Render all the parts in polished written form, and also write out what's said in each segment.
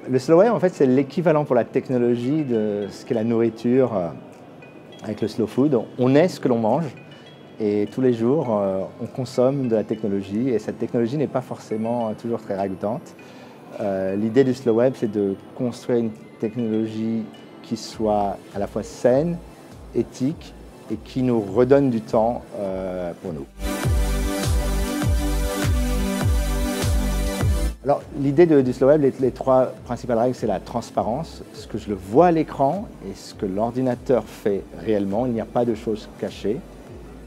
Le slow web, en fait, c'est l'équivalent pour la technologie de ce qu'est la nourriture avec le slow food. On est ce que l'on mange et tous les jours, on consomme de la technologie et cette technologie n'est pas forcément toujours très ragoûtante. L'idée du slow web, c'est de construire une technologie qui soit à la fois saine, éthique et qui nous redonne du temps pour nous. Alors, l'idée du slow web, les trois principales règles, c'est la transparence, ce que je le vois à l'écran et ce que l'ordinateur fait réellement. Il n'y a pas de choses cachées.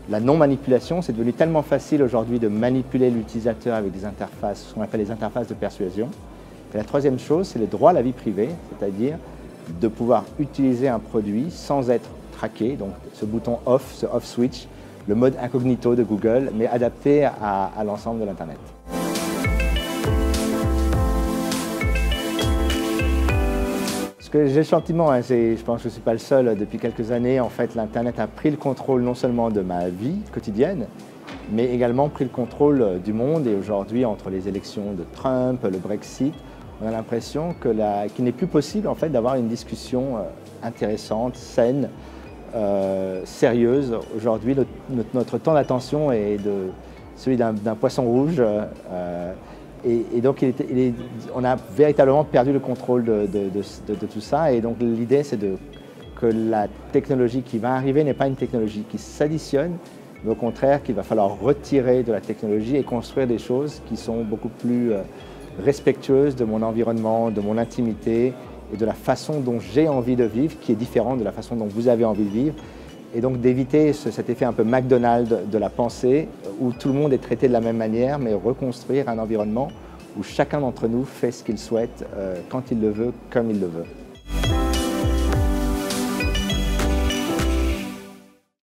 La non-manipulation, c'est devenu tellement facile aujourd'hui de manipuler l'utilisateur avec des interfaces, ce qu'on appelle les interfaces de persuasion. Et la troisième chose, c'est le droit à la vie privée, c'est-à-dire de pouvoir utiliser un produit sans être traqué. Donc, ce bouton off, ce off switch, le mode incognito de Google, mais adapté à l'ensemble de l'Internet. Ce que j'ai le sentiment, je pense que je ne suis pas le seul, depuis quelques années, en fait, l'Internet a pris le contrôle non seulement de ma vie quotidienne, mais également pris le contrôle du monde. Et aujourd'hui, entre les élections de Trump, le Brexit, on a l'impression qu'il n'est plus possible en fait, d'avoir une discussion intéressante, saine, sérieuse. Aujourd'hui, notre temps d'attention est celui d'un poisson rouge. Et donc, on a véritablement perdu le contrôle de tout ça. Et donc, l'idée, c'est que la technologie qui va arriver n'est pas une technologie qui s'additionne, mais au contraire, qu'il va falloir retirer de la technologie et construire des choses qui sont beaucoup plus respectueuses de mon environnement, de mon intimité et de la façon dont j'ai envie de vivre, qui est différente de la façon dont vous avez envie de vivre. Et donc d'éviter cet effet un peu McDonald's de la pensée, où tout le monde est traité de la même manière, mais reconstruire un environnement où chacun d'entre nous fait ce qu'il souhaite, quand il le veut, comme il le veut.